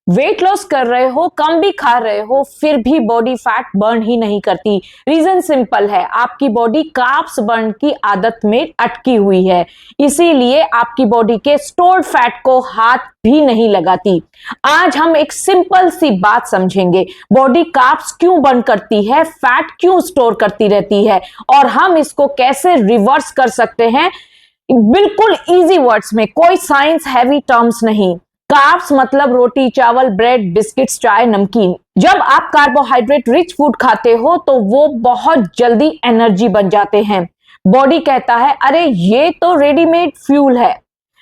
Weight loss कर रहे हो, कम भी खा रहे हो, फिर भी बॉडी फैट बर्न ही नहीं करती। रीजन सिंपल है, आपकी बॉडी कार्ब्स बर्न की आदत में अटकी हुई है, इसीलिए आपकी बॉडी के स्टोर्ड फैट को हाथ भी नहीं लगाती। आज हम एक सिंपल सी बात समझेंगे, बॉडी कार्ब्स क्यों बर्न करती है, फैट क्यों स्टोर करती रहती है और हम इसको कैसे रिवर्स कर सकते हैं। बिल्कुल इजी वर्ड्स में, कोई साइंस हैवी टर्म्स नहीं। कार्ब्स मतलब रोटी, चावल, ब्रेड, बिस्किट्स, चाय, नमकीन। जब आप कार्बोहाइड्रेट रिच फूड खाते हो तो वो बहुत जल्दी एनर्जी बन जाते हैं। बॉडी कहता है अरे ये तो रेडीमेड फ्यूल है,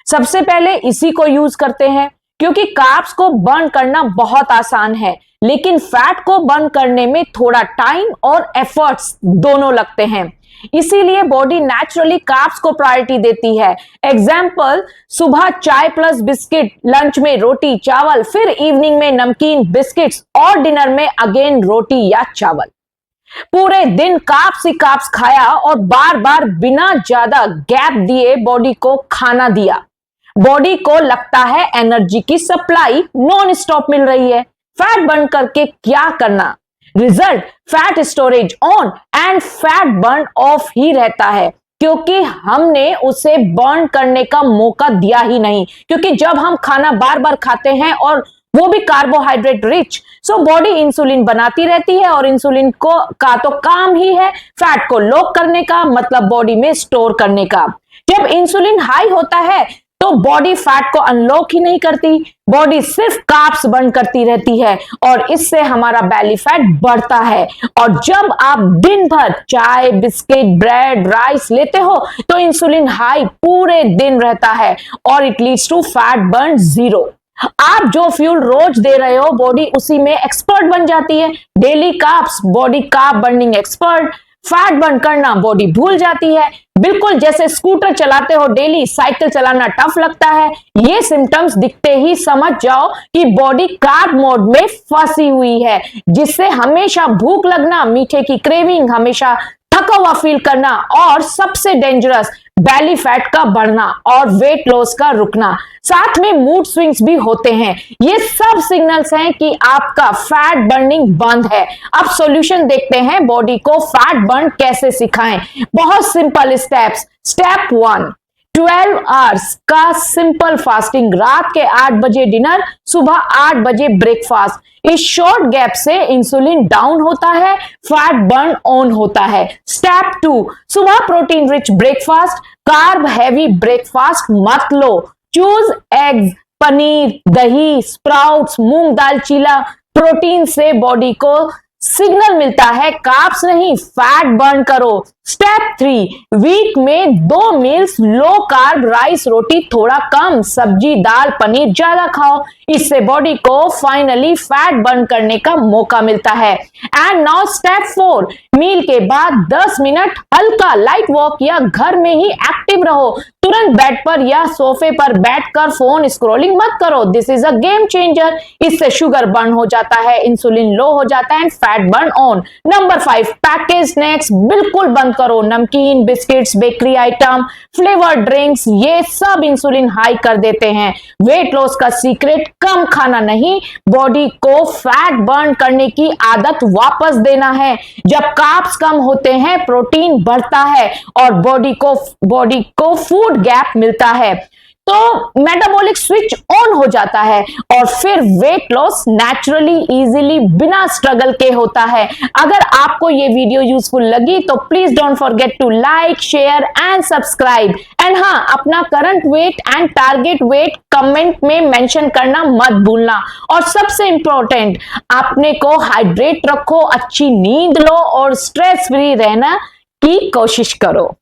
सबसे पहले इसी को यूज करते हैं। क्योंकि कार्ब्स को बर्न करना बहुत आसान है, लेकिन फैट को बर्न करने में थोड़ा टाइम और एफर्ट्स दोनों लगते हैं। इसीलिए बॉडी नेचुरली कार्ब्स को प्रायोरिटी देती है। एग्जाम्पल, सुबह चाय प्लस बिस्किट, लंच में रोटी चावल, फिर इवनिंग में नमकीन बिस्किट्स और डिनर में अगेन रोटी या चावल। पूरे दिन कार्ब्स ही कार्ब्स खाया और बार बार बिना ज्यादा गैप दिए बॉडी को खाना दिया। बॉडी को लगता है एनर्जी की सप्लाई नॉन स्टॉप मिल रही है। फैट बर्न करके क्या करना? Result, fat storage on and fat burn off ही रहता है, क्योंकि हमने उसे बर्न करने का मौका दिया ही नहीं। क्योंकि जब हम खाना बार बार खाते हैं और वो भी carbohydrate rich, so body insulin बनाती रहती है और इंसुलिन को का तो काम ही है फैट को लॉक करने का, मतलब बॉडी में स्टोर करने का। जब इंसुलिन हाई होता है तो बॉडी फैट को अनलॉक ही नहीं करती, बॉडी सिर्फ कार्ब्स बर्न करती रहती है और इससे हमारा बेली फैट बढ़ता है। और जब आप दिन भर चाय, बिस्किट, ब्रेड, राइस लेते हो तो इंसुलिन हाई पूरे दिन रहता है और it leads to fat burn 0। आप जो फ्यूल रोज दे रहे हो बॉडी उसी में एक्सपर्ट बन जाती है। Daily carbs, body carb burning expert. Fat burn करना बॉडी भूल जाती है। बिल्कुल जैसे स्कूटर चलाते हो डेली, साइकिल चलाना टफ लगता है। ये सिम्टम्स दिखते ही समझ जाओ कि बॉडी कार्ब मोड में फंसी हुई है, जिससे हमेशा भूख लगना, मीठे की क्रेविंग, हमेशा थका हुआ फील करना और सबसे डेंजरस बेली फैट का बढ़ना और वेट लॉस का रुकना। साथ में मूड स्विंग्स भी होते हैं। ये सब सिग्नल्स हैं कि आपका फैट बर्निंग बंद है। अब सॉल्यूशन देखते हैं, बॉडी को फैट बर्न कैसे सिखाएं। बहुत सिंपल स्टेप्स। स्टेप 1, 12 आवर्स का सिंपल फास्टिंग। रात के 8 बजे डिनर, सुबह 8 बजे ब्रेकफास्ट। इस शॉर्ट गैप से इंसुलिन डाउन होता है, फैट बर्न ऑन होता है। स्टेप 2, सुबह protein rich breakfast. Carb heavy breakfast मत लो। चूज एग्स, पनीर, दही, स्प्राउट्स, मूंग दाल चीला। प्रोटीन से बॉडी को सिग्नल मिलता है कार्ब्स नहीं, फैट बर्न करो। स्टेप 3, वीक में 2 मील्स लो कार्ब, राइस, रोटी थोड़ा कम, सब्जी, दाल, पनीर ज्यादा खाओ। इससे बॉडी को फाइनली फैट बर्न करने का मौका मिलता है। एंड नाउ स्टेप 4, मील के बाद 10 मिनट हल्का लाइट वॉक या घर में ही एक्टिव रहो। तुरंत बेड पर या सोफे पर बैठकर फोन स्क्रॉलिंग मत करो। This is a game changer. इससे शुगर बर्न हो जाता है, इंसुलिन लो हो जाता है and fat burn on. Number 5, package snacks बिल्कुल बंद करो। नमकीन, biscuits, bakery item, flavoured drinks, ये सब इंसुलिन हाई कर देते हैं। वेट लॉस का सीक्रेट कम खाना नहीं, बॉडी को फैट बर्न करने की आदत वापस देना है। जब कार्ब्स कम होते हैं, प्रोटीन बढ़ता है और बॉडी को फूड गैप मिलता है, तो मेटाबॉलिक स्विच ऑन हो जाता है और फिर वेट लॉस नेचुरली, इजीली, बिना स्ट्रगल के होता है। अगर आपको ये वीडियो यूजफुल लगी तो please don't forget to like, share and subscribe. And हाँ, अपना current weight and target weight comment में मेंशन करना मत भूलना। और सबसे इंपॉर्टेंट, अपने को हाइड्रेट रखो, अच्छी नींद लो और स्ट्रेस फ्री रहना की कोशिश करो।